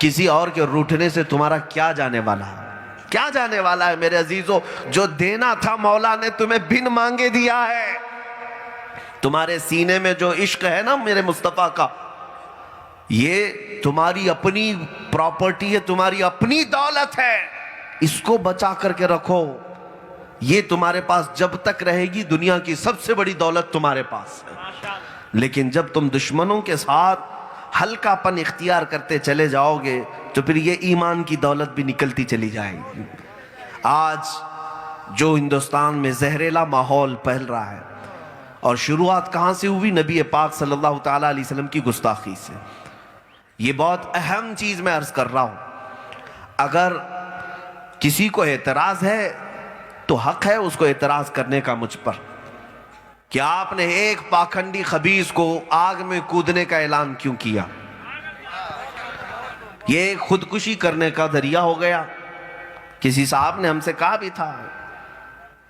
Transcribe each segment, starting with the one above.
کسی اور کے روٹھنے سے تمہارا کیا جانے والا ہے؟ کیا جانے والا ہے میرے عزیزو؟ جو دینا تھا مولا نے تمہیں بن مانگے دیا ہے۔ تمہارے سینے میں جو عشق ہے نا میرے مصطفیٰ کا، یہ تمہاری اپنی پراپرٹی ہے، تمہاری اپنی دولت ہے، اس کو بچا کر کے رکھو۔ یہ تمہارے پاس جب تک رہے گی دنیا کی سب سے بڑی دولت تمہارے پاس ہے۔ لیکن جب تم دشمنوں کے ساتھ ہلکا پن اختیار کرتے چلے جاؤ گے تو پھر یہ ایمان کی دولت بھی نکلتی چلی جائے گی۔ آج جو ہندوستان میں زہریلا ماحول پھیل رہا ہے، اور شروعات کہاں سے ہوئی؟ نبی پاک صلی اللہ تعالیٰ علیہ وسلم کی گستاخی سے۔ یہ بہت اہم چیز میں عرض کر رہا ہوں۔ اگر کسی کو اعتراض ہے تو حق ہے اس کو اعتراض کرنے کا مجھ پر، کہ آپ نے ایک پاکھنڈی خبیث کو آگ میں کودنے کا اعلان کیوں کیا؟ یہ خودکشی کرنے کا ذریعہ ہو گیا۔ کسی صاحب نے ہم سے کہا بھی تھا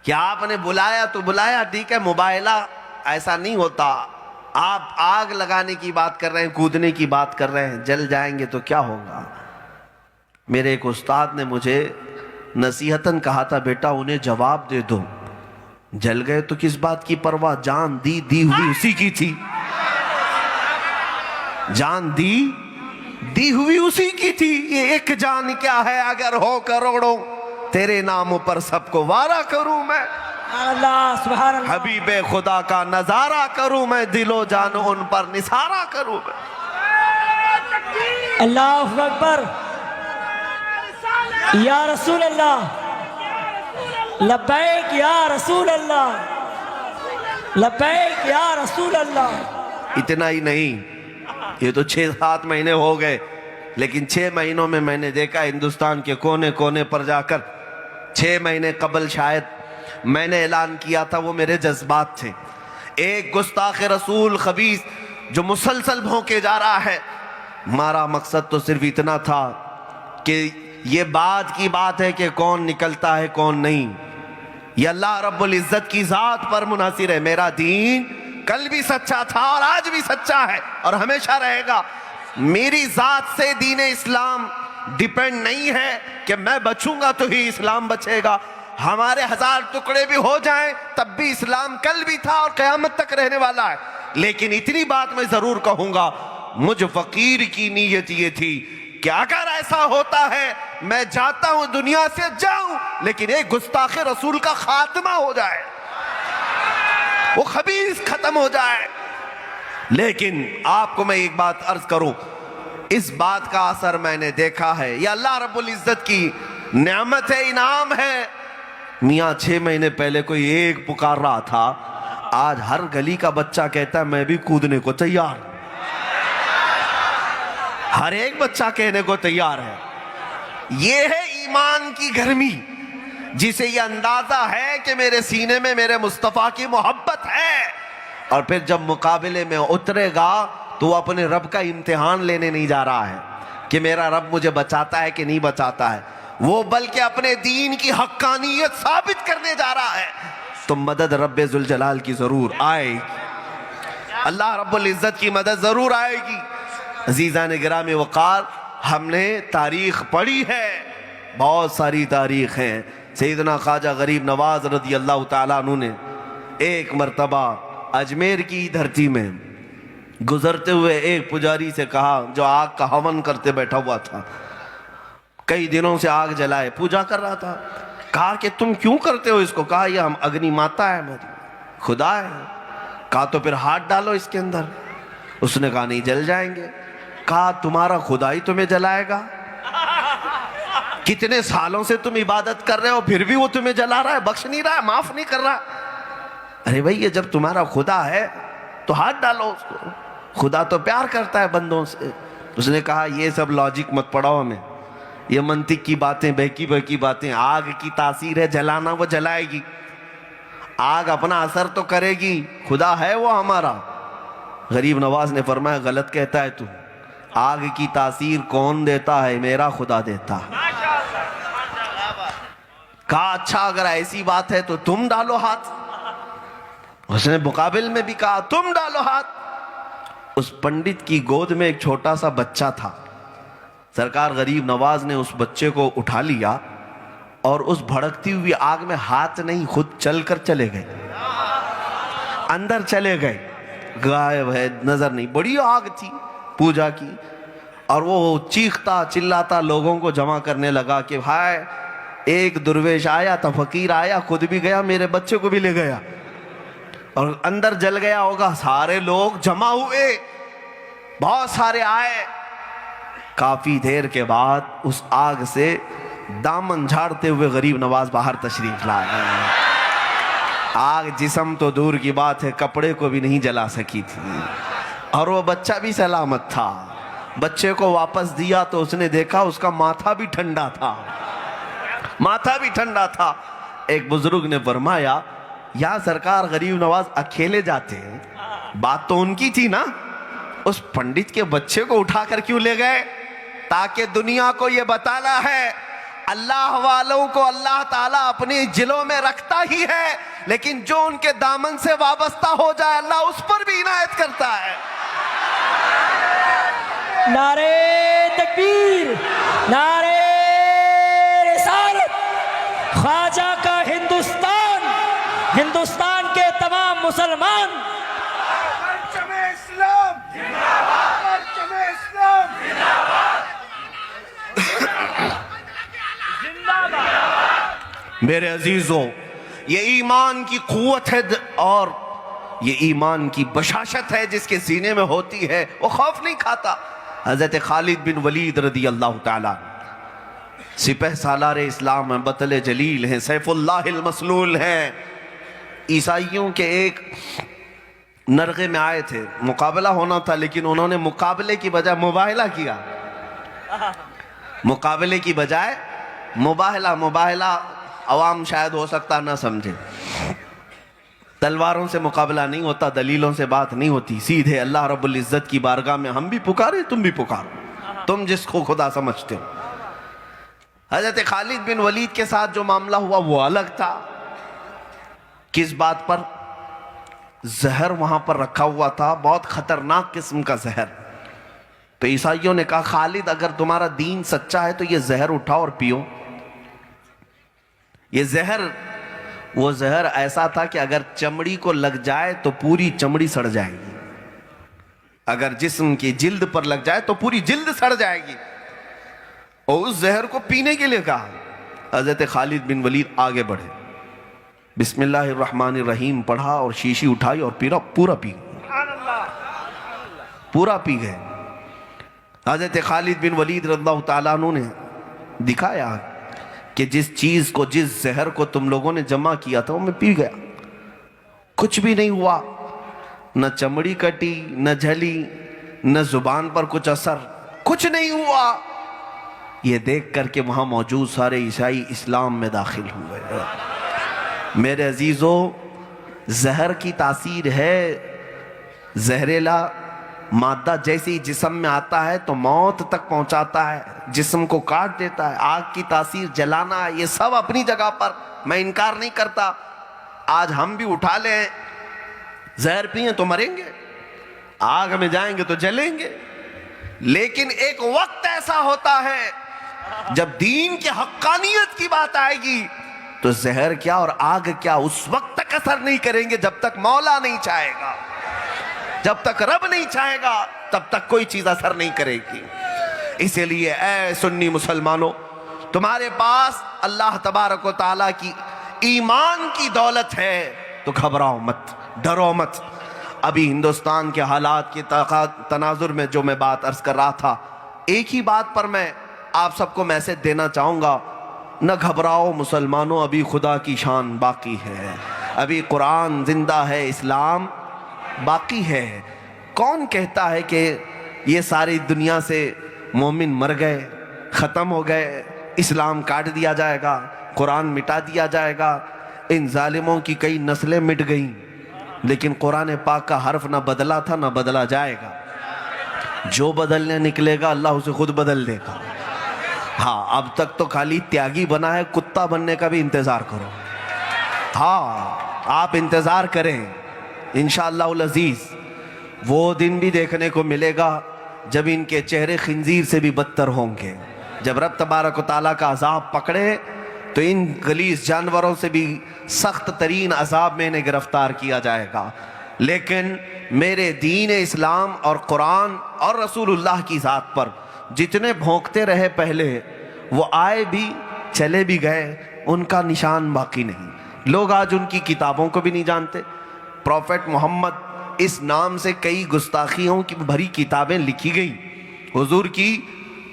کہ آپ نے بلایا تو بلایا، ٹھیک ہے، مباہلہ ایسا نہیں ہوتا، آپ آگ لگانے کی بات کر رہے ہیں، کودنے کی بات کر رہے ہیں، جل جائیں گے تو کیا ہوگا؟ میرے ایک استاد نے مجھے نصیحتاً کہا تھا، بیٹا انہیں جواب دے دو، جل گئے تو کس بات کی پرواہ، جان دی ہوئی اسی کی تھی، جان دی ہوئی اسی کی تھی۔ یہ ایک جان کیا ہے اگر ہو کروڑوں، تیرے نام پر سب کو وارہ کروں میں، اللہ سبحان اللہ، حبیب خدا کا نظارہ کروں میں، دل و جان ان پر نثارہ کروں میں۔ اللہ اکبر، یا رسول اللہ، لبیک یا رسول اللہ، لبیک یا رسول اللہ۔ اتنا ہی نہیں، یہ تو 6-7 مہینے ہو گئے، لیکن 6 مہینوں میں میں نے دیکھا ہندوستان کے کونے کونے پر جا کر، 6 مہینے قبل شاید میں نے اعلان کیا تھا، وہ میرے جذبات تھے۔ ایک گستاخ رسول خبیث جو مسلسل بھونکے جا رہا ہے، ہمارا مقصد تو صرف اتنا تھا کہ یہ بات کی بات ہے کہ کون نکلتا ہے کون نہیں، یہ اللہ رب العزت کی ذات پر منحصر ہے۔ میرا دین کل بھی سچا تھا اور آج بھی سچا ہے اور ہمیشہ رہے گا۔ میری ذات سے دین اسلام ڈیپینڈ نہیں ہے کہ میں بچوں گا تو ہی اسلام بچے گا، ہمارے 1000 ٹکڑے بھی ہو جائیں تب بھی اسلام کل بھی تھا اور قیامت تک رہنے والا ہے۔ لیکن اتنی بات میں ضرور کہوں گا، مجھ فقیر کی نیت یہ تھی کہ اگر ایسا ہوتا ہے میں جاتا ہوں دنیا سے جاؤں، لیکن ایک گستاخ رسول کا خاتمہ ہو جائے، وہ خبیث ختم ہو جائے۔ لیکن آپ کو میں ایک بات عرض کروں، اس بات کا اثر میں نے دیکھا ہے، یہ اللہ رب العزت کی نعمت ہے، انعام ہے۔ میاں 6 مہینے پہلے کوئی ایک پکار رہا تھا، آج ہر گلی کا بچہ کہتا ہے میں بھی کودنے کو تیار، ہر ایک بچہ کہنے کو تیار ہے۔ یہ ہے ایمان کی گرمی، جسے یہ اندازہ ہے کہ میرے سینے میں میرے مصطفیٰ کی محبت ہے، اور پھر جب مقابلے میں اترے گا تو وہ اپنے رب کا امتحان لینے نہیں جا رہا ہے کہ میرا رب مجھے بچاتا ہے کہ نہیں بچاتا ہے، وہ بلکہ اپنے دین کی حقانیت ثابت کرنے جا رہا ہے۔ تو مدد رب ذوالجلال کی ضرور آئے گی، اللہ رب العزت کی مدد ضرور آئے گی۔ عزیزان گرامی وقار، ہم نے تاریخ پڑھی ہے، بہت ساری تاریخ ہیں۔ سیدنا خواجہ غریب نواز رضی اللہ تعالیٰ عنہ نے ایک مرتبہ اجمیر کی دھرتی میں گزرتے ہوئے ایک پجاری سے کہا، جو آگ کا ہون کرتے بیٹھا ہوا تھا، کئی دنوں سے آگ جلائے پوجا کر رہا تھا، کہا کہ تم کیوں کرتے ہو اس کو؟ کہا یہ ہم اگنی ماتا ہے، خدا ہے۔ کہا تو پھر ہاتھ ڈالو اس کے اندر۔ اس نے کہا نہیں جل جائیں گے۔ کہا تمہارا خدا ہی تمہیں جلائے گا، کتنے سالوں سے تم عبادت کر رہے ہو پھر بھی وہ تمہیں جلا رہا ہے، بخش نہیں رہا ہے، معاف نہیں کر رہا۔ ارے بھائی یہ جب تمہارا خدا ہے تو ہاتھ ڈالو اس کو، خدا تو پیار کرتا ہے بندوں سے۔ اس نے کہا یہ سب لاجک مت پڑھاؤ ہمیں، یہ منطق کی باتیں، بہکی بہکی باتیں، آگ کی تاثیر ہے، جلانا وہ جلائے گی، آگ اپنا اثر تو کرے گی، خدا ہے وہ ہمارا۔ غریب نواز نے فرمایا غلط کہتا ہے تو، آگ کی تاثیر کون دیتا ہے؟ میرا خدا دیتا ہے۔ کہا اچھا اگر ایسی بات ہے تو تم ڈالو ہاتھ۔ اس نے مقابل میں بھی کہا تم ڈالو ہاتھ۔ اس پنڈت کی گود میں ایک چھوٹا سا بچہ تھا، سرکار غریب نواز نے اس بچے کو اٹھا لیا اور اس بھڑکتی ہوئی آگ میں ہاتھ نہیں خود چل کر چلے گئے، اندر چلے گئے، غائب ہے، نظر نہیں۔ بڑی آگ تھی پوجا کی، اور وہ چیختا چلاتا لوگوں کو جمع کرنے لگا کہ بھائی ایک درویش آیا تھا، فقیر آیا، خود بھی گیا، میرے بچے کو بھی لے گیا، اور اندر جل گیا ہوگا۔ سارے لوگ جمع ہوئے، بہت سارے آئے۔ کافی دیر کے بعد اس آگ سے دامن جھاڑتے ہوئے غریب نواز باہر تشریف لائے۔ آگ جسم تو دور کی بات ہے، کپڑے کو بھی نہیں جلا سکی تھی، اور وہ بچہ بھی سلامت تھا۔ بچے کو واپس دیا تو اس نے دیکھا اس کا ماتھا بھی ٹھنڈا تھا، ماتھا بھی ٹھنڈا تھا۔ ایک بزرگ نے فرمایا یا سرکار غریب نواز اکیلے جاتے ہیں، بات تو ان کی تھی نا، اس پنڈت کے بچے کو اٹھا کر کیوں لے گئے؟ تاکہ دنیا کو یہ بتانا ہے اللہ والوں کو اللہ تعالیٰ اپنی جلوں میں رکھتا ہی ہے، لیکن جو ان کے دامن سے وابستہ ہو جائے اللہ اس پر بھی عنایت کرتا ہے۔ نعرہ تکبیر، نعرہ رسالت، خواجہ کا ہندوستان، ہندوستان کے تمام مسلمان، پرچم اسلام زندہ باد، پرچم اسلام زندہ باد، زندہ باد۔ میرے عزیزوں، یہ ایمان کی قوت ہے اور یہ ایمان کی بشاشت ہے جس کے سینے میں ہوتی ہے، وہ خوف نہیں کھاتا۔ حضرت خالد بن ولید رضی اللہ تعالیٰ سپہ سالار اسلام ہیں، بطل جلیل ہیں، سیف اللہ المسلول ہیں۔ عیسائیوں کے ایک نرغے میں آئے تھے، مقابلہ ہونا تھا، لیکن انہوں نے مقابلے کی بجائے مباہلہ کیا۔ مقابلے کی بجائے مباہلہ عوام شاید ہو سکتا نہ سمجھے۔ تلواروں سے مقابلہ نہیں ہوتا، دلیلوں سے بات نہیں ہوتی، سیدھے اللہ رب العزت کی بارگاہ میں ہم بھی پکارے، تم بھی پکارو، تم جس کو خدا سمجھتے ہو۔ حضرت خالد بن ولید کے ساتھ جو معاملہ ہوا وہ الگ تھا۔ کس بات پر؟ زہر وہاں پر رکھا ہوا تھا، بہت خطرناک قسم کا زہر۔ تو عیسائیوں نے کہا خالد اگر تمہارا دین سچا ہے تو یہ زہر اٹھاؤ اور پیو۔ یہ زہر، وہ زہر ایسا تھا کہ اگر چمڑی کو لگ جائے تو پوری چمڑی سڑ جائے گی، اگر جسم کی جلد پر لگ جائے تو پوری جلد سڑ جائے گی، اور اس زہر کو پینے کے لیے کہا۔ حضرت خالد بن ولید آگے بڑھے، بسم اللہ الرحمن الرحیم پڑھا اور شیشی اٹھائی اور پورا پی گئے، پورا پی گئے۔ حضرت خالد بن ولید رضی اللہ تعالیٰ عنہ نے دکھایا کہ جس چیز کو، جس زہر کو تم لوگوں نے جمع کیا تھا وہ میں پی گیا، کچھ بھی نہیں ہوا، نہ چمڑی کٹی، نہ جھلی، نہ زبان پر کچھ اثر، کچھ نہیں ہوا۔ یہ دیکھ کر کے وہاں موجود سارے عیسائی اسلام میں داخل ہوئے۔ میرے عزیزو، زہر کی تاثیر ہے، زہریلا مادہ جیسے ہی جسم میں آتا ہے تو موت تک پہنچاتا ہے، جسم کو کاٹ دیتا ہے۔ آگ کی تاثیر جلانا ہے، یہ سب اپنی جگہ پر، میں انکار نہیں کرتا۔ آج ہم بھی اٹھا لیں، زہر پئیں تو مریں گے، آگ میں جائیں گے تو جلیں گے، لیکن ایک وقت ایسا ہوتا ہے جب دین کے حقانیت کی بات آئے گی تو زہر کیا اور آگ کیا اس وقت تک اثر نہیں کریں گے جب تک مولا نہیں چاہے گا، جب تک رب نہیں چاہے گا تب تک کوئی چیز اثر نہیں کرے گی۔ اسی لیے اے سنی مسلمانوں، تمہارے پاس اللہ تبارک و تعالیٰ کی ایمان کی دولت ہے تو گھبراؤ مت، ڈرو مت۔ ابھی ہندوستان کے حالات کے تناظر میں جو میں بات عرض کر رہا تھا، ایک ہی بات پر میں آپ سب کو میسج دینا چاہوں گا، نہ گھبراؤ مسلمانوں، ابھی خدا کی شان باقی ہے، ابھی قرآن زندہ ہے، اسلام باقی ہے۔ کون کہتا ہے کہ یہ ساری دنیا سے مومن مر گئے، ختم ہو گئے، اسلام کاٹ دیا جائے گا، قرآن مٹا دیا جائے گا؟ ان ظالموں کی کئی نسلیں مٹ گئیں، لیکن قرآن پاک کا حرف نہ بدلا تھا نہ بدلا جائے گا۔ جو بدلنے نکلے گا اللہ اسے خود بدل دے گا۔ ہاں، اب تک تو خالی تیاگی بنا ہے، کتا بننے کا بھی انتظار کرو۔ ہاں، آپ انتظار کریں، انشاءاللہ العزیز وہ دن بھی دیکھنے کو ملے گا جب ان کے چہرے خنزیر سے بھی بدتر ہوں گے. جب رب تبارک و تعالیٰ کا عذاب پکڑے تو ان غلیظ جانوروں سے بھی سخت ترین عذاب میں انہیں گرفتار کیا جائے گا. لیکن میرے دین اسلام اور قرآن اور رسول اللہ کی ذات پر جتنے بھونکتے رہے پہلے، وہ آئے بھی چلے بھی گئے، ان کا نشان باقی نہیں. لوگ آج ان کی کتابوں کو بھی نہیں جانتے. پروفٹ محمد اس نام سے کئی گستاخیوں کی بھری کتابیں لکھی گئیں. حضور کی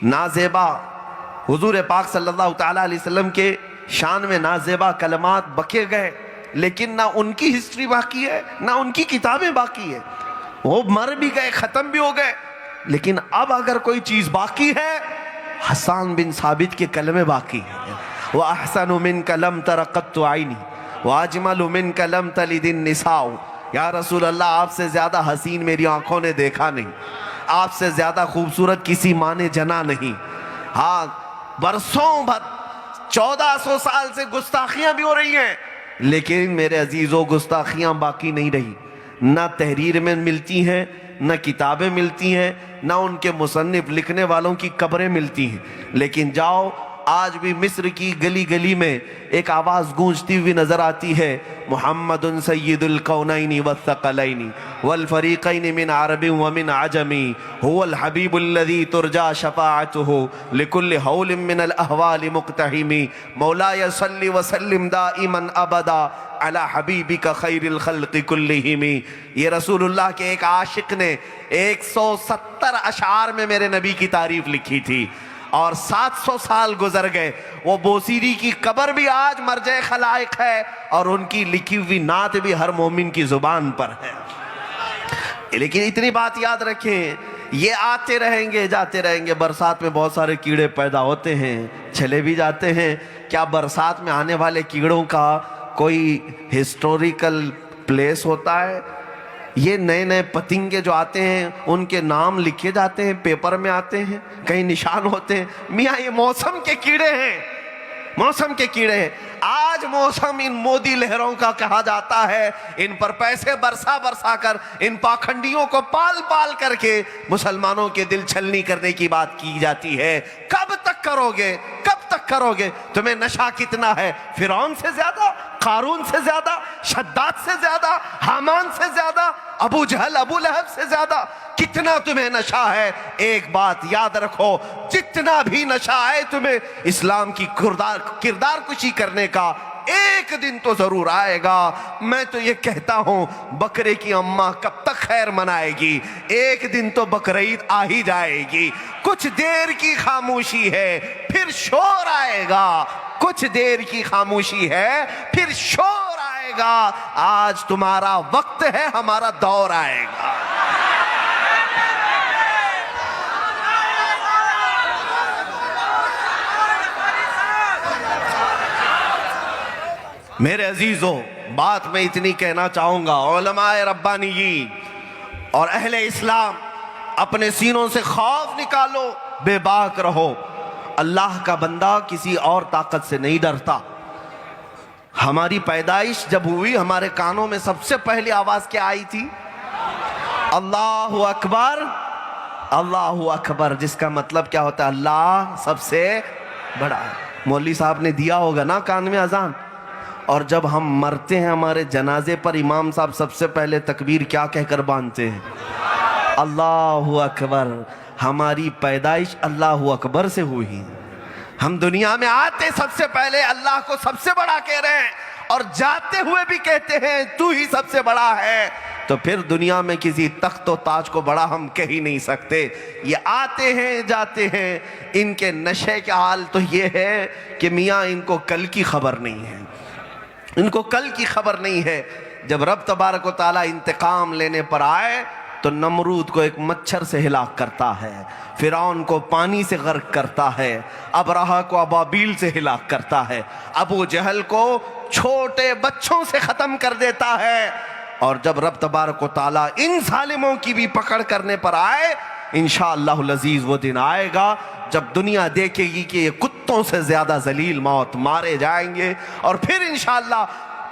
نازیبا، حضور پاک صلی اللہ تعالیٰ علیہ وسلم کے شان میں نازیبا کلمات بکے گئے، لیکن نہ ان کی ہسٹری باقی ہے نہ ان کی کتابیں باقی ہے. وہ مر بھی گئے، ختم بھی ہو گئے. لیکن اب اگر کوئی چیز باقی ہے، حسان بن ثابت کے کلمے باقی ہیں. وَأَحْسَنُ مِنْكَ لَمْ تَرَ قَطُّ عَيْنِي وَأَجْمَلُ مِنْكَ لَمْ تَلِدِ النِّسَاءُ. یا رسول اللہ، آپ سے زیادہ حسین میری آنکھوں نے دیکھا نہیں، آپ سے زیادہ خوبصورت کسی ماں نے جنا نہیں. ہاں، برسوں بھر 1400 سال سے گستاخیاں بھی ہو رہی ہیں، لیکن میرے عزیزوں گستاخیاں باقی نہیں رہی. نہ تحریر میں ملتی ہیں، نہ کتابیں ملتی ہیں، نہ ان کے مصنف لکھنے والوں کی قبریں ملتی ہیں. لیکن جاؤ، آج بھی مصر کی گلی گلی میں ایک آواز گونجتی ہوئی نظر آتی ہے، محمد سید الکونین والثقلین والفریقین من عرب ومن عجم هو الحبیب الذی ترجا شفاعته لکل حول من الاحوال مقتحم. مولاي صل وسلم دائما ابدا علی حبیبک خیر الخلق کلہم. یہ رسول اللہ کے ایک عاشق نے 170 اشعار میں میرے نبی کی تعریف لکھی تھی، اور 700 سال گزر گئے. وہ بوسیری کی قبر بھی آج مرجع خلائق ہے، اور ان کی لکھی ہوئی نعت بھی ہر مومن کی زبان پر ہے. لیکن اتنی بات یاد رکھیں، یہ آتے رہیں گے جاتے رہیں گے. برسات میں بہت سارے کیڑے پیدا ہوتے ہیں، چلے بھی جاتے ہیں. کیا برسات میں آنے والے کیڑوں کا کوئی ہسٹوریکل پلیس ہوتا ہے؟ یہ نئے نئے پتنگے جو آتے ہیں ان کے نام لکھے جاتے ہیں، پیپر میں آتے ہیں، کہیں نشان ہوتے ہیں. میاں یہ موسم کے کیڑے ہیں، موسم کے کیڑے ہیں. آج موسم ان مودی لہروں کا کہا جاتا ہے. ان پر پیسے برسا برسا کر، ان پاکھنڈیوں کو پال پال کر کے مسلمانوں کے دل چھلنی کرنے کی بات کی جاتی ہے. کب تک کرو گے؟ کب تک کرو گے؟ تمہیں نشہ کتنا ہے؟ فرعون سے زیادہ، قارون سے زیادہ، شداد سے زیادہ، حامان سے زیادہ، ابو جہل ابو لہب سے زیادہ؟ کتنا تمہیں نشہ ہے؟ ایک بات یاد رکھو، جتنا بھی نشہ ہے تمہیں اسلام کی کردار کشی کرنے کا، ایک دن تو ضرور آئے گا. میں تو یہ کہتا ہوں، بکرے کی اماں کب تک خیر منائے گی؟ ایک دن تو بقرعید آ ہی جائے گی. کچھ دیر کی خاموشی ہے، پھر شور آئے گا. کچھ دیر کی خاموشی ہے، پھر شور آئے گا. آج تمہارا وقت ہے، ہمارا دور آئے گا. میرے عزیزوں، بات میں اتنی کہنا چاہوں گا، علماء ربانیین اور اہل اسلام، اپنے سینوں سے خوف نکالو، بے باک رہو. اللہ کا بندہ کسی اور طاقت سے نہیں ڈرتا. ہماری پیدائش جب ہوئی، ہمارے کانوں میں سب سے پہلی آواز کیا آئی تھی؟ اللہ اکبر، اللہ اکبر، جس کا مطلب کیا ہوتا ہے؟ اللہ سب سے بڑا ہے. مولوی صاحب نے دیا ہوگا نا کان میں اذان. اور جب ہم مرتے ہیں، ہمارے جنازے پر امام صاحب سب سے پہلے تکبیر کیا کہہ کر باندھتے ہیں؟ اللہ اکبر. ہماری پیدائش اللہ اکبر سے ہوئی. ہم دنیا میں آتے سب سے پہلے اللہ کو سب سے بڑا کہہ رہے ہیں، اور جاتے ہوئے بھی کہتے ہیں تو ہی سب سے بڑا ہے. تو پھر دنیا میں کسی تخت و تاج کو بڑا ہم کہہ ہی نہیں سکتے. یہ آتے ہیں جاتے ہیں. ان کے نشے کا حال تو یہ ہے کہ میاں ان کو کل کی خبر نہیں ہے، ان کو کل کی خبر نہیں ہے. جب رب تبارک و تعالیٰ انتقام لینے پر آئے تو نمرود کو ایک مچھر سے ہلاک کرتا ہے، فرعون کو پانی سے غرق کرتا ہے، ابرہہ کو ابابیل سے ہلاک کرتا ہے، ابو جہل کو چھوٹے بچوں سے ختم کر دیتا ہے. اور جب رب تبارک و تعالیٰ ان ظالموں کی بھی پکڑ کرنے پر آئے، انشاءاللہ العزیز وہ دن آئے گا جب دنیا دیکھے گی کہ یہ کتوں سے زیادہ ذلیل موت مارے جائیں گے. اور پھر انشاءاللہ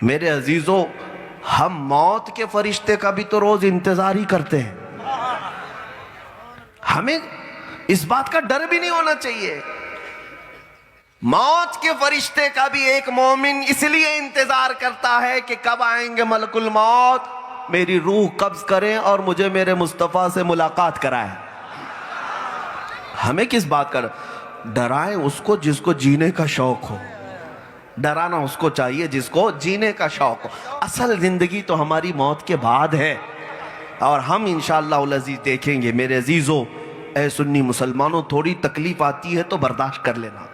میرے عزیزوں، ہم موت کے فرشتے کا بھی تو روز انتظار ہی کرتے ہیں. ہمیں اس بات کا ڈر بھی نہیں ہونا چاہیے. موت کے فرشتے کا بھی ایک مومن اس لیے انتظار کرتا ہے کہ کب آئیں گے ملک الموت، میری روح قبض کریں اور مجھے میرے مصطفیٰ سے ملاقات کرائیں. ہمیں کس بات کا ڈرائیں؟ اس کو جس کو جینے کا شوق ہو. ڈرانا اس کو چاہیے جس کو جینے کا شوق ہو. اصل زندگی تو ہماری موت کے بعد ہے، اور ہم انشاءاللہ العزیز دیکھیں گے. میرے عزیزوں، اے سنی مسلمانوں، تھوڑی تکلیف آتی ہے تو برداشت کر لینا،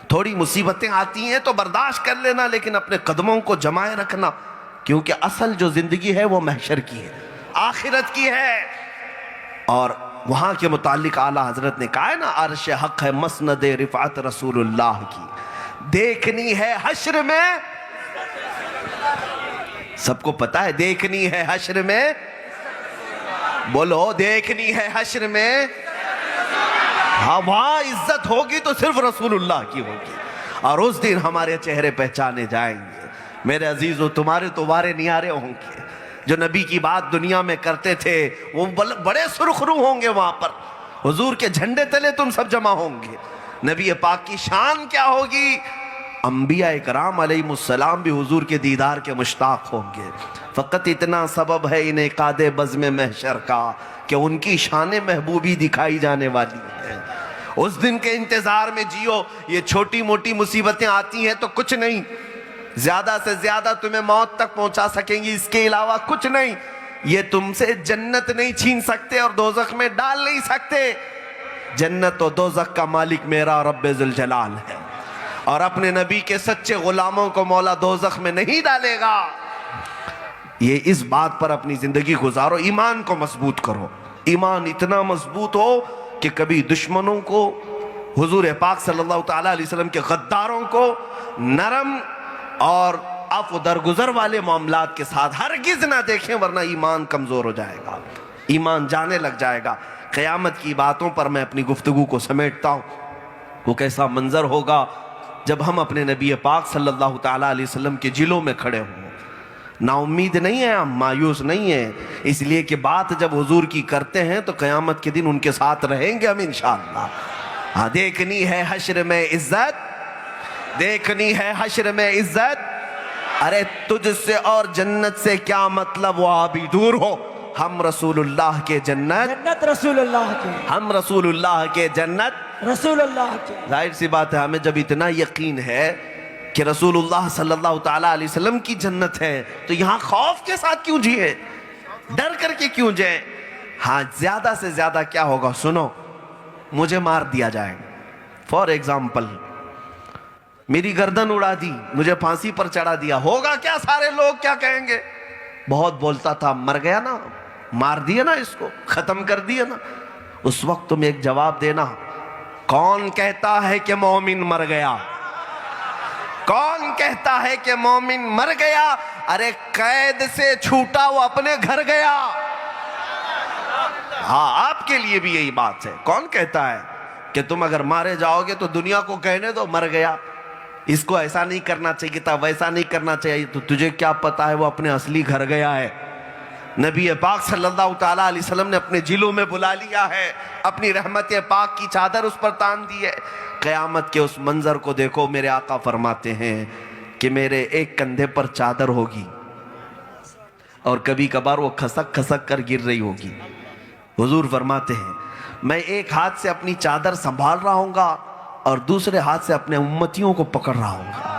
تھوڑی مصیبتیں آتی ہیں تو برداشت کر لینا، لیکن اپنے قدموں کو جمائے رکھنا، کیونکہ اصل جو زندگی ہے وہ محشر کی ہے، آخرت کی ہے. اور وہاں کے متعلق اعلیٰ حضرت نے کہا ہے نا، عرش حق ہے مسند رفعت رسول اللہ کی، دیکھنی ہے حشر میں. سب کو پتا ہے دیکھنی ہے حشر میں، بولو دیکھنی ہے حشر میں. ہاں، وہاں عزت ہوگی تو صرف رسول اللہ کی ہوگی، اور اس دن ہمارے چہرے پہچانے جائیں گے. میرے عزیزوں، تمہارے تو وارے نیارے ہوں گے. جو نبی کی بات دنیا میں کرتے تھے وہ بڑے سرخرو ہوں گے. وہاں پر حضور کے جھنڈے تلے تم سب جمع ہوں گے. نبی پاک کی شان کیا ہوگی؟ انبیاء اکرام علیہ السلام بھی حضور کے دیدار کے مشتاق ہوں گے. فقط اتنا سبب ہے انعقاد بزم محشر کا کہ ان کی شان محبوبی دکھائی جانے والی ہے. اس دن کے انتظار میں جیو. یہ چھوٹی موٹی مصیبتیں آتی ہیں تو کچھ نہیں، زیادہ سے زیادہ تمہیں موت تک پہنچا سکیں گی، اس کے علاوہ کچھ نہیں. یہ تم سے جنت نہیں چھین سکتے اور دوزخ میں ڈال نہیں سکتے. جنت و دوزخ کا مالک میرا رب ذوالجلال ہے، اور اپنے نبی کے سچے غلاموں کو مولا دوزخ میں نہیں ڈالے گا. یہ اس بات پر اپنی زندگی گزارو. ایمان کو مضبوط کرو. ایمان اتنا مضبوط ہو کہ کبھی دشمنوں کو، حضور پاک صلی اللہ تعالیٰ علیہ وسلم کے غداروں کو نرم اور عفو درگزر والے معاملات کے ساتھ ہرگز نہ دیکھیں، ورنہ ایمان کمزور ہو جائے گا، ایمان جانے لگ جائے گا. قیامت کی باتوں پر میں اپنی گفتگو کو سمیٹتا ہوں. وہ کیسا منظر ہوگا جب ہم اپنے نبی پاک صلی اللہ تعالیٰ علیہ وسلم کے جلوں میں کھڑے ہوں. نا امید نہیں ہیں ہم، مایوس نہیں ہیں، اس لیے کہ بات جب حضور کی کرتے ہیں تو قیامت کے دن ان کے ساتھ رہیں گے ہم انشاءاللہ. ہاں، دیکھنی ہے حشر میں عزت، دیکھنی ہے حشر میں عزت. ارے تجھ سے اور جنت سے کیا مطلب، وہ بھی دور ہو. ہم رسول اللہ کے جنت، جنت رسول اللہ کی، ہم رسول اللہ کے جنت رسول اللہ کی. ظاہر سی بات ہے، ہمیں جب اتنا یقین ہے کہ رسول اللہ صلی اللہ تعالیٰ علیہ وسلم کی جنت ہے تو یہاں خوف کے ساتھ کیوں جیے، ڈر کر کے کیوں جائیں. ہاں، زیادہ سے زیادہ کیا ہوگا، سنو، مجھے مار دیا جائے. فار ایگزامپل، میری گردن اڑا دی، مجھے پھانسی پر چڑھا دیا، ہوگا کیا؟ سارے لوگ کیا کہیں گے؟ بہت بولتا تھا، مر گیا نا، مار دیا نا، اس کو ختم کر دیا نا. اس وقت تم ایک جواب دینا، کون کہتا ہے کہ مومن مر گیا؟ کون کہتا ہے کہ مومن مر گیا؟ ارے قید سے چھوٹا وہ اپنے گھر گیا. ہاں، آپ کے لیے بھی یہی بات ہے. کون کہتا ہے کہ تم اگر مارے جاؤ گے تو دنیا کو کہنے دو مر گیا، اس کو ایسا نہیں کرنا چاہیے تھا، ویسا نہیں کرنا چاہیے. تو تجھے کیا پتا ہے وہ اپنے اصلی گھر گیا ہے. نبی پاک صلی اللہ تعالیٰ علیہ وسلم نے اپنے جلوں میں بلا لیا ہے، اپنی رحمت پاک کی چادر اس پر تان دی ہے. قیامت کے اس منظر کو دیکھو. میرے آقا فرماتے ہیں کہ میرے ایک کندھے پر چادر ہوگی اور کبھی کبھار وہ کھسک کھسک کر گر رہی ہوگی. حضور فرماتے ہیں میں ایک ہاتھ سے اپنی چادر سنبھال رہا ہوں گا اور دوسرے ہاتھ سے اپنے امتیوں کو پکڑ رہا ہوں گا.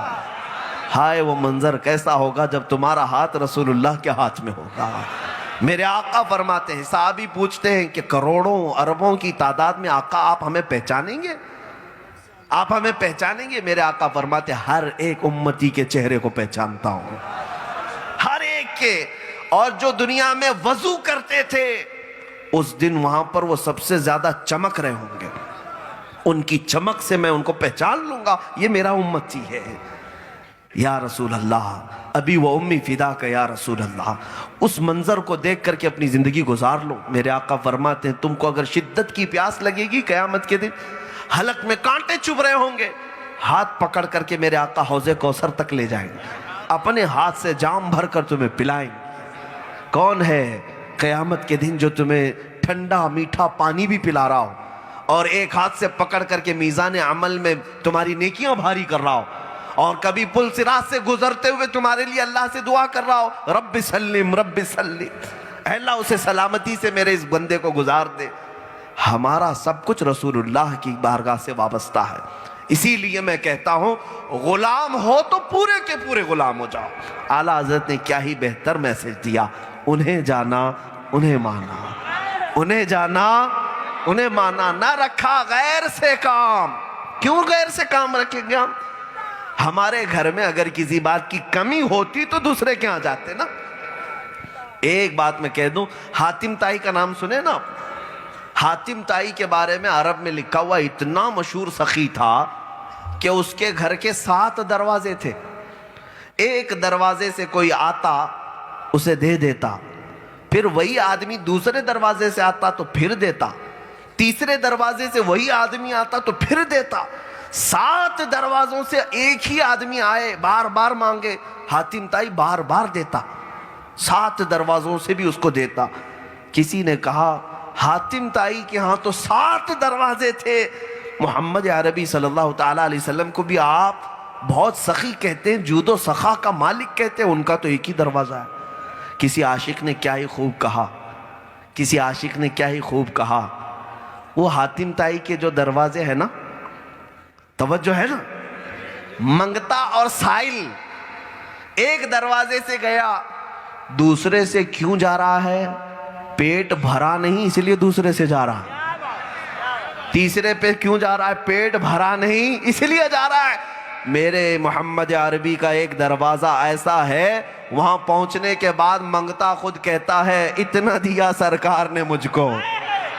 ہائے وہ منظر کیسا ہوگا جب تمہارا ہاتھ رسول اللہ کے ہاتھ میں ہوگا. میرے آقا فرماتے ہیں، صحابی پوچھتے ہیں کہ کروڑوں اربوں کی تعداد میں آقا آپ ہمیں پہچانیں گے؟ آپ ہمیں پہچانیں گے؟ میرے آقا فرماتے ہیں ہر ایک امتی کے چہرے کو پہچانتا ہوں، ہر ایک کے. اور جو دنیا میں وضو کرتے تھے اس دن وہاں پر وہ سب سے زیادہ چمک رہے ہوں گے، ان کی چمک سے میں ان کو پہچان لوں گا، یہ میرا امتی ہے. یا رسول اللہ، ابھی وہ امی فدا کا یا رسول اللہ. اس منظر کو دیکھ کر کے اپنی زندگی گزار لو. میرے آقا فرماتے ہیں تم کو اگر شدت کی پیاس لگے گی قیامت کے دن، حلق میں کانٹے چبھ رہے ہوں گے، ہاتھ پکڑ کر کے میرے آقا حوض کوثر تک لے جائیں گے. اپنے ہاتھ سے جام بھر کر تمہیں پلائیں. کون ہے قیامت کے دن جو تمہیں ٹھنڈا میٹھا پانی بھی پلا رہا ہو اور ایک ہاتھ سے پکڑ کر کے میزان عمل میں تمہاری نیکیاں بھاری کر رہا ہو, اور کبھی پل صراط سے گزرتے ہوئے تمہارے لیے اللہ سے دعا کر رہا ہو, رب سلم رب سلم, اے اللہ اسے سلامتی سے میرے اس بندے کو گزار دے. ہمارا سب کچھ رسول اللہ کی بارگاہ سے وابستہ ہے. اسی لیے میں کہتا ہوں غلام ہو تو پورے کے پورے غلام ہو جاؤ. اعلیٰ حضرت نے کیا ہی بہتر میسج دیا, انہیں جانا انہیں مانا, انہیں جانا انہیں مانا, نہ رکھا غیر سے کام. کیوں غیر سے کام رکھیں گے ہم؟ ہمارے گھر میں اگر کسی بات کی کمی ہوتی تو دوسرے کے ہاں جاتے نا. ایک بات میں کہہ دوں, حاتم طائی کا نام سنے نا آپ؟ حاتم طائی کے بارے میں عرب میں لکھا ہوا اتنا مشہور سخی تھا کہ اس کے گھر کے 7 دروازے تھے. ایک دروازے سے کوئی آتا اسے دے دیتا, پھر وہی آدمی دوسرے دروازے سے آتا تو پھر دیتا, تیسرے دروازے سے وہی آدمی آتا تو پھر دیتا. 7 دروازوں سے ایک ہی آدمی آئے بار بار مانگے, حاتم طائی بار بار دیتا, 7 دروازوں سے بھی اس کو دیتا. کسی نے کہا حاتم طائی کے ہاں تو 7 دروازے تھے, محمد عربی صلی اللہ تعالیٰ علیہ وسلم کو بھی آپ بہت سخی کہتے ہیں, جود و سخا کا مالک کہتے ہیں, ان کا تو ایک ہی دروازہ ہے. کسی عاشق نے کیا ہی خوب کہا, کسی عاشق نے کیا ہی خوب کہا, وہ حاتم طائی کے جو دروازے ہیں نا, توجہ ہے نا, منگتا اور سائل, ایک دروازے سے گیا دوسرے سے کیوں جا رہا ہے؟ پیٹ بھرا نہیں اس لیے دوسرے سے جا رہا ہے. تیسرے پہ کیوں جا رہا ہے؟ پیٹ بھرا نہیں اس لیے جا رہا ہے. میرے محمد عربی کا ایک دروازہ ایسا ہے, وہاں پہنچنے کے بعد منگتا خود کہتا ہے اتنا دیا سرکار نے مجھ کو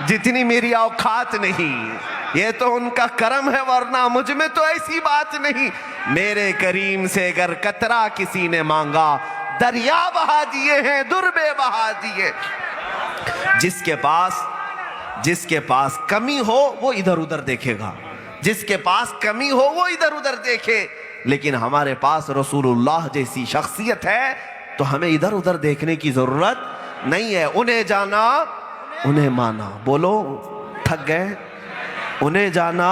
جتنی میری اوقات نہیں, یہ تو ان کا کرم ہے ورنہ مجھ میں تو ایسی بات نہیں. میرے کریم سے اگر قطرہ کسی نے مانگا دریا بہا دیے ہیں, دربے بہا دیے. جس کے پاس کمی ہو وہ ادھر ادھر دیکھے گا, جس کے پاس کمی ہو وہ ادھر ادھر دیکھے. لیکن ہمارے پاس رسول اللہ جیسی شخصیت ہے تو ہمیں ادھر ادھر دیکھنے کی ضرورت نہیں ہے. انہیں جانا انہیں مانا. بولو تھک گئے؟ انہیں جانا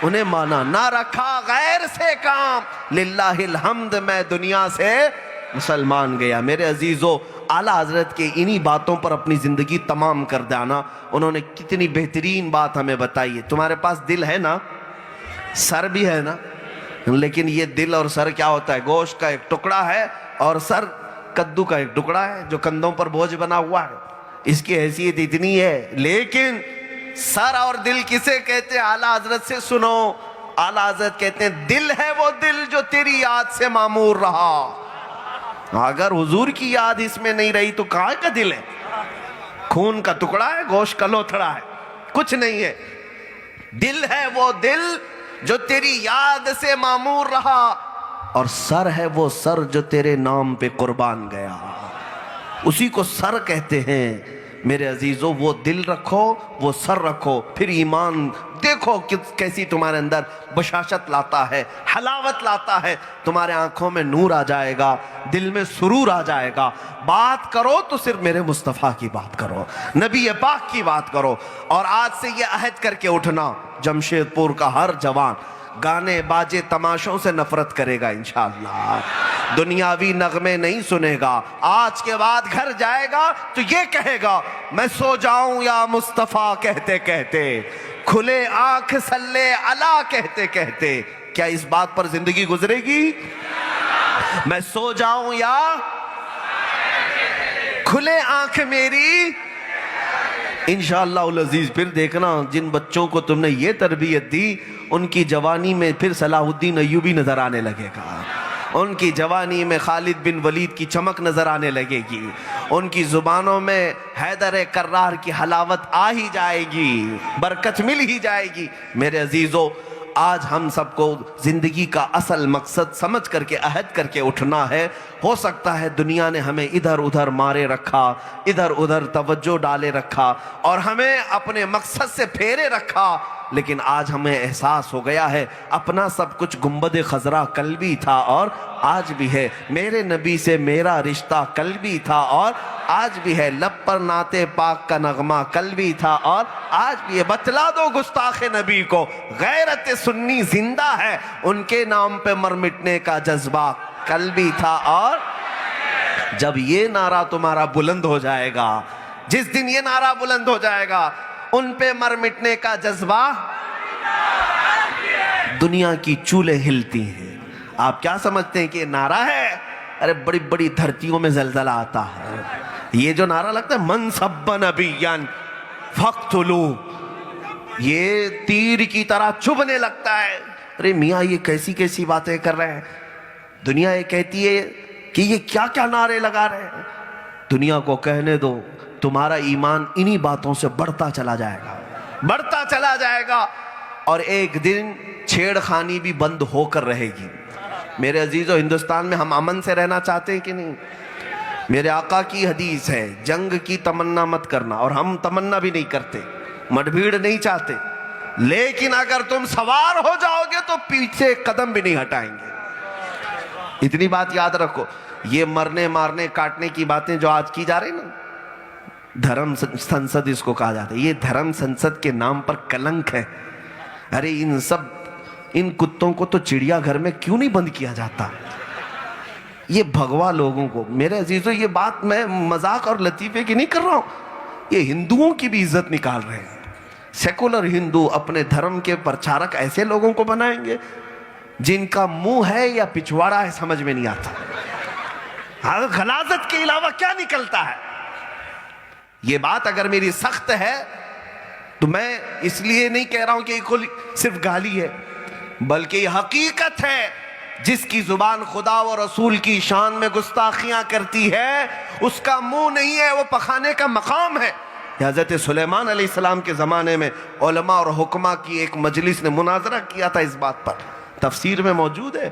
انہیں مانا, نہ رکھا غیر سے کام. للہ الحمد میں دنیا سے مسلمان گیا. میرے عزیزو, اعلیٰ حضرت کے انہی باتوں پر اپنی زندگی تمام کر جانا. انہوں نے کتنی بہترین بات ہمیں بتائی ہے. تمہارے پاس دل ہے نا, سر بھی ہے نا, لیکن یہ دل اور سر کیا ہوتا ہے؟ گوشت کا ایک ٹکڑا ہے اور سر کدو کا ایک ٹکڑا ہے جو کندھوں پر بوجھ بنا ہوا ہے. اس کی حیثیت اتنی ہے. لیکن سر اور دل کسے کہتے ہیں؟ اعلیٰ حضرت سے سنو. اعلیٰ حضرت کہتے ہیں دل ہے وہ دل جو تیری یاد سے معمور رہا. اگر حضور کی یاد اس میں نہیں رہی تو کہاں کا دل ہے؟ خون کا ٹکڑا ہے, گوشت کا لوتھڑا ہے, کچھ نہیں ہے. دل ہے وہ دل جو تیری یاد سے معمور رہا, اور سر ہے وہ سر جو تیرے نام پہ قربان گیا. اسی کو سر کہتے ہیں. میرے عزیزو, وہ دل رکھو, وہ سر رکھو, پھر ایمان دیکھو کیسی تمہارے اندر بشاشت لاتا ہے, حلاوت لاتا ہے. تمہارے آنکھوں میں نور آ جائے گا, دل میں سرور آ جائے گا. بات کرو تو صرف میرے مصطفیٰ کی بات کرو, نبی پاک کی بات کرو. اور آج سے یہ عہد کر کے اٹھنا, جمشید پور کا ہر جوان گانے باجے تماشوں سے نفرت کرے گا انشاءاللہ, دنیاوی نغمے نہیں سنے گا. آج کے بعد گھر جائے گا تو یہ کہے گا میں سو جاؤں یا مصطفیٰ کہتے کہتے, کھلے آنکھ صلی علی کہتے کہتے. کیا اس بات پر زندگی گزرے گی؟ میں سو جاؤں یا کھلے آنکھ میری انشاءاللہ العزیز. پھر دیکھنا جن بچوں کو تم نے یہ تربیت دی ان کی جوانی میں پھر صلاح الدین ایوبی نظر آنے لگے گا, ان کی جوانی میں خالد بن ولید کی چمک نظر آنے لگے گی, ان کی زبانوں میں حیدر کرار کی حلاوت آ ہی جائے گی, برکت مل ہی جائے گی. میرے عزیزو, آج ہم سب کو زندگی کا اصل مقصد سمجھ کر کے عہد کر کے اٹھنا ہے. ہو سکتا ہے دنیا نے ہمیں ادھر ادھر مارے رکھا, ادھر ادھر توجہ ڈالے رکھا, اور ہمیں اپنے مقصد سے پھیرے رکھا, لیکن آج ہمیں احساس ہو گیا ہے اپنا سب کچھ گنبد خضرا کل بھی تھا اور آج بھی ہے، میرے نبی سے میرا رشتہ کل بھی تھا اور آج بھی ہے، لب پر نعت پاک کا نغمہ کل بھی تھا اور آج بھی ہے۔ بتلا دو گستاخ نبی کو غیرت سنی زندہ ہے، ان کے نام پہ مر مٹنے کا جذبہ کل بھی تھا اور جب یہ نعرہ تمہارا بلند ہو جائے گا، جس دن یہ نعرہ بلند ہو جائے گا، ان پہ مر مٹنے کا جذبہ، دنیا کی چولے ہلتی ہیں۔ آپ کیا سمجھتے ہیں کہ یہ نعرہ ہے؟ ارے بڑی بڑی دھرتیوں میں زلزلہ آتا ہے۔ یہ جو نعرہ لگتا ہے من سب نبیا فاقتلوہ، یہ تیر کی طرح چبھنے لگتا ہے۔ ارے میاں یہ کیسی کیسی باتیں کر رہے ہیں؟ دنیا یہ کہتی ہے کہ یہ کیا کیا نعرے لگا رہے ہیں۔ دنیا کو کہنے دو، تمہارا ایمان انہی باتوں سے بڑھتا چلا جائے گا، بڑھتا چلا جائے گا، اور ایک دن چھیڑ خانی بھی بند ہو کر رہے گی۔ میرے عزیزو، ہندوستان میں ہم امن سے رہنا چاہتے ہیں کہ نہیں؟ میرے آقا کی حدیث ہے جنگ کی تمنا مت کرنا، اور ہم تمنا بھی نہیں کرتے، مٹ بھیڑ نہیں چاہتے، لیکن اگر تم سوار ہو جاؤ گے تو پیچھے قدم بھی نہیں ہٹائیں گے۔ اتنی بات یاد رکھو، یہ مرنے مارنے کاٹنے کی باتیں جو آج کی جا رہی نا، دھرم سنسد اس کو کہا جاتا ہے، یہ دھرم سنسد کے نام پر کلنک ہے۔ ارے ان کتوں کو تو چڑیا گھر میں کیوں نہیں بند کیا جاتا؟ یہ بھگوا لوگوں کو، میرے عزیزو یہ بات میں مذاق اور لطیفے کی نہیں کر رہا ہوں، یہ ہندوؤں کی بھی عزت نکال رہے ہیں۔ سیکولر ہندو اپنے دھرم کے پرچارک ایسے لوگوں کو بنائیں گے جن کا منہ ہے یا پچھواڑا ہے سمجھ میں نہیں آتا۔ غلاظت کے علاوہ کیا نکلتا ہے؟ یہ بات اگر میری سخت ہے تو میں اس لیے نہیں کہہ رہا ہوں کہ یہ صرف گالی ہے، بلکہ یہ حقیقت ہے۔ جس کی زبان خدا و رسول کی شان میں گستاخیاں کرتی ہے، اس کا منہ نہیں ہے، وہ پخانے کا مقام ہے۔ حضرت سلیمان علیہ السلام کے زمانے میں علماء اور حکماء کی ایک مجلس نے مناظرہ کیا تھا اس بات پر، تفسیر میں موجود ہے،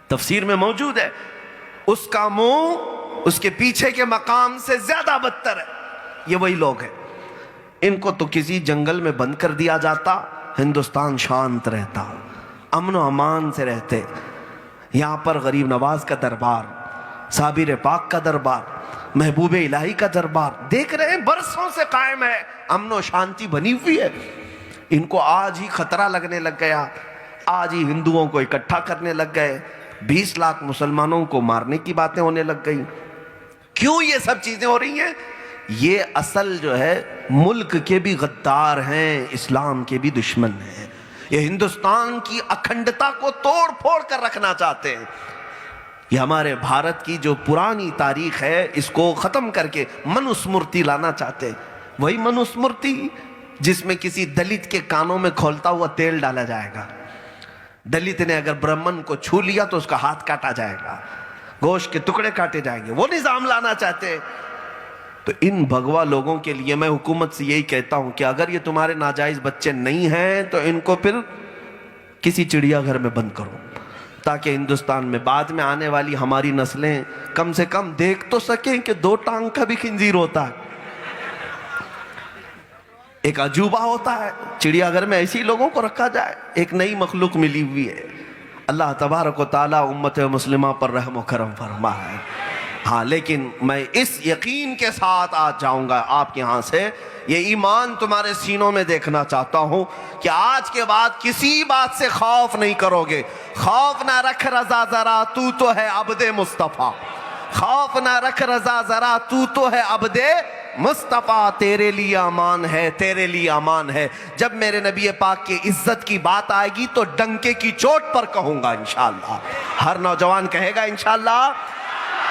تفسیر میں موجود ہے۔ اس کا منہ اس کے پیچھے کے مقام سے زیادہ بدتر ہے۔ یہ وہی لوگ ہیں، ان کو تو کسی جنگل میں بند کر دیا جاتا، ہندوستان شانت رہتا، امن و امان سے رہتے۔ یہاں پر غریب نواز کا دربار، صابر پاک کا دربار، محبوب الہی کا دربار دیکھ رہے ہیں برسوں سے قائم ہے، امن و شانتی بنی ہوئی ہے۔ ان کو آج ہی خطرہ لگنے لگ گیا، آج ہی ہندوؤں کو اکٹھا کرنے لگ گئے، 20 لاکھ مسلمانوں کو مارنے کی باتیں ہونے لگ گئی۔ کیوں یہ سب چیزیں ہو رہی ہیں؟ یہ اصل جو ہے ملک کے بھی غدار ہیں، اسلام کے بھی دشمن ہیں۔ یہ ہندوستان کی اکھنڈتا کو توڑ پھوڑ کر رکھنا چاہتے ہیں۔ یہ ہمارے بھارت کی جو پرانی تاریخ ہے اس کو ختم کر کے منوسمرتی لانا چاہتے ہیں۔ وہی منوسمرتی جس میں کسی دلت کے کانوں میں کھولتا ہوا تیل ڈالا جائے گا، دلت نے اگر برہمن کو چھو لیا تو اس کا ہاتھ کاٹا جائے گا، گوشت کے ٹکڑے کاٹے جائیں گے، وہ نظام لانا چاہتے ہیں۔ تو ان بھگوا لوگوں کے لیے میں حکومت سے یہی کہتا ہوں کہ اگر یہ تمہارے ناجائز بچے نہیں ہیں تو ان کو پھر کسی چڑیا گھر میں بند کرو، تاکہ ہندوستان میں بعد میں آنے والی ہماری نسلیں کم سے کم دیکھ تو سکیں کہ 2 ٹانگ کا بھی خنزیر ہوتا ہے، ایک عجوبہ ہوتا ہے۔ چڑیا گھر میں ایسی لوگوں کو رکھا جائے، ایک نئی مخلوق ملی ہوئی ہے۔ اللہ تبارک و تعالی امت مسلمہ پر رحم و کرم فرمائے۔ ہاں، لیکن میں اس یقین کے ساتھ آج جاؤں گا آپ کے یہاں سے، یہ ایمان تمہارے سینوں میں دیکھنا چاہتا ہوں کہ آج کے بعد کسی بات سے خوف نہیں کرو گے۔ خوف نہ رکھ رضا ذرا، تو ہے عبد مصطفیٰ، خوف نہ رکھ رضا ذرا، تو ہے عبد مصطفیٰ، تیرے لیے امان ہے، تیرے لیے امان ہے۔ جب میرے نبی پاک کی عزت کی بات آئے گی تو ڈنکے کی چوٹ پر کہوں گا انشاءاللہ۔ ہر نوجوان کہے گا انشاءاللہ۔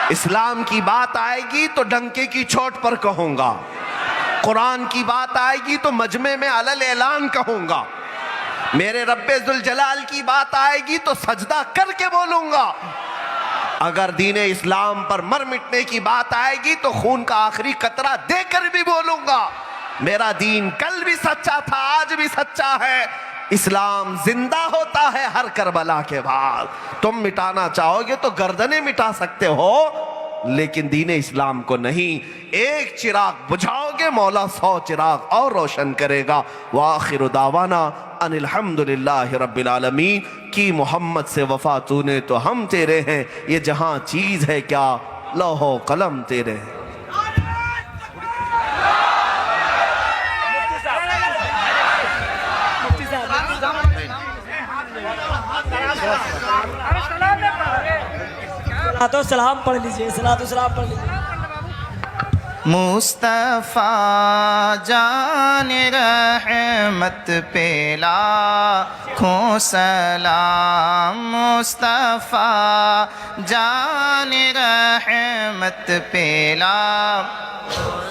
اسلام کی بات آئے گی تو ڈنکے کی چوٹ پر کہوں گا، قرآن کی بات آئے گی تو مجمع میں علل اعلان کہوں گا، میرے رب ذوالجلال کی بات آئے گی تو سجدہ کر کے بولوں گا، اگر دین اسلام پر مر مٹنے کی بات آئے گی تو خون کا آخری قطرہ دے کر بھی بولوں گا۔ میرا دین کل بھی سچا تھا، آج بھی سچا ہے، اسلام زندہ ہوتا ہے ہر کربلا کے بعد۔ تم مٹانا چاہو گے تو گردنیں مٹا سکتے ہو، لیکن دین اسلام کو نہیں. ایک چراغ بجھاؤ گے مولا 100 چراغ اور روشن کرے گا. وآخر دعوانا ان الحمدللہ رب العالمین. کی محمد سے وفا تو نے تو ہم تیرے ہیں, یہ جہاں چیز ہے کیا لوح و قلم تیرے ہیں. تو سلام پڑھ لیجئے, صلاۃ و سلام پڑھ لیجئے. مصطفیٰ جان رحمت پہ لاکھوں سلام. مصطفیٰ جان رحمت پہ لاکھوں